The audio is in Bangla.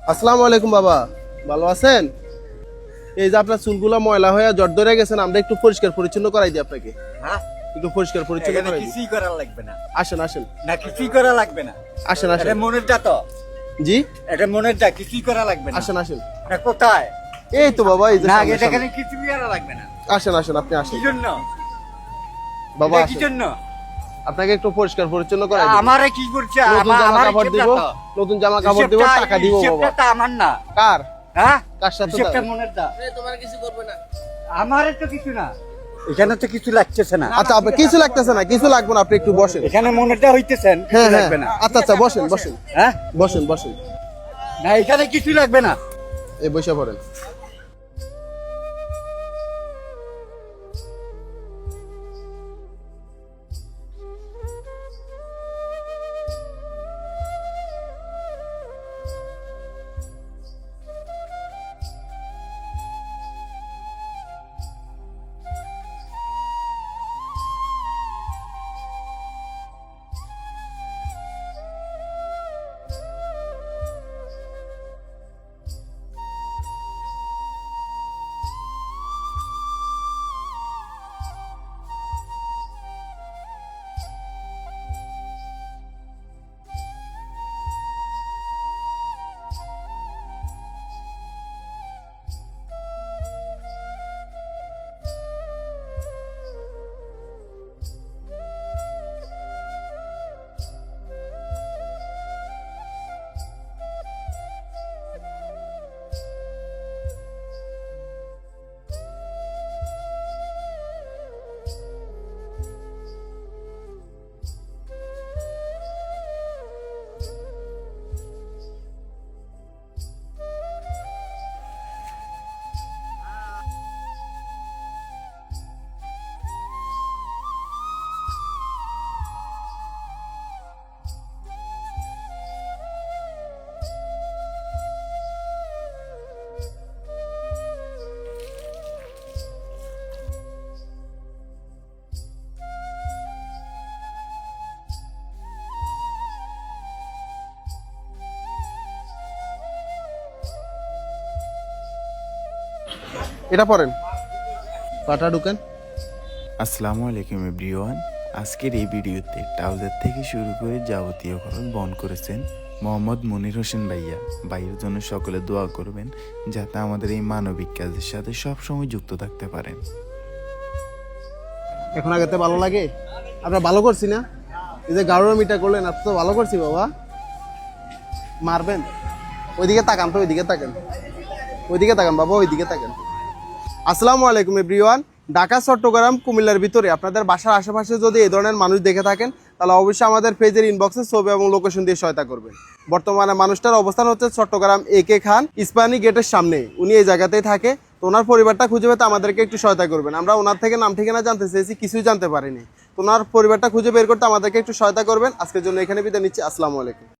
আসসালামু আলাইকুম বাবা, ভালো আছেন? এই যে আপনার চুলগুলা ময়লা হয়ে জট ধরে গেছেন, আমরা একটু পরিষ্কার পরিচ্ছন্ন করাই দিই আপনাকে। হ্যাঁ, একটু পরিষ্কার পরিচ্ছন্ন এখানে করাই দিই। কিছুই করা লাগবে না। আসেন আসেন না, কিছুই করা লাগবে না। আসেন এটা আসেন। মনের দা তো, জি এটা মনের দা, কিছুই করা লাগবে না। আসেন আসেন। এটা কোথায়? এই তো বাবা, এই যে না, সামনে, এটা এখানে সামনে। কিছুই করা লাগবে না। আসেন আসেন, আপনি আসেন কি জন্য? বাবা, এটা কি আসেন। জন্য? আপনাকে একটু পরিষ্কার পরিচ্ছন্ন করাই দিই। আমারে কি করছে? নতুন জামা আমার কাপড় দিব, হিসেবটা তো। নতুন জামা কাপড় দিব, হিসেবটা- টাকা দিব হিসেবটা বাবা। তো আমার না। কার হ্যাঁ, কার সাথে? হিসেবটা মনের দা। তোমার কিছু করবে না। আমারে তো কিছু না। এখানে তো কিছু লাগতেছে না। আচ্ছা, আপনি কিছু লাগতেছে না, কিছু লাগবে না, আপনি একটু বসেন। এখানে মনের দা হইতেছেন, কিছু হ্যাঁ হ্যাঁ, লাগবে না। আচ্ছা আচ্ছা, বসেন বসেন হ্যাঁ, বসেন বসেন। না, এখানে কিছু লাগবে না। এই বসে পড়েন। এটা পড়েন, পাটা ঢুকেন। আসসালামু আলাইকুম এভরিওয়ান। আজকের এই ভিডিওতে ট্রাউজার থেকে শুরু করে যাবতীয় খরচ বহন করেছেন মোহাম্মদ মনির হোসেন ভাইয়া। ভাইয়ের জন্য সকলে দোয়া করবেন যাতে আমাদের এই মানবিক কাজের সাথে সবসময় যুক্ত থাকতে পারেন। এখন আগেতে ভালো লাগে? আমরা ভালো করছি না? এই যে গাড়ুর মিটা করলেন, এত তো ভালো করছি বাবা। মারবেন? ওইদিকে তাকান তো, ওইদিকে তাকান, ওইদিকে তাকান বাবা, ওইদিকে তাকান। আসসালামু আলাইকুম এভরিওয়ান। ঢাকা, চট্টগ্রাম, কুমিল্লার ভিতরে আপনাদের বাসার আশেপাশে যদি এই ধরনের মানুষ দেখে থাকেন, তাহলে অবশ্যই আমাদের পেজের ইনবক্সে ছবি এবং লোকেশন দিয়ে সহায়তা করবেন। বর্তমানে মানুষটার অবস্থান হচ্ছে চট্টগ্রাম AK খান ইস্পানি গেটের সামনে, উনি এই জায়গাতেই থাকে। তো ওনার পরিবারটা খুঁজে পেতে আমাদেরকে একটু সহায়তা করবেন। আমরা ওনার থেকে নাম ঠিকানা জানতে চেয়েছি, কিছুই জানতে পারিনি। তো ওনার পরিবারটা খুঁজে বের করতে আমাদেরকে একটু সহায়তা করবেন। আজকের জন্য এখানে বিদায় নিচ্ছি। আসসালামু আলাইকুম।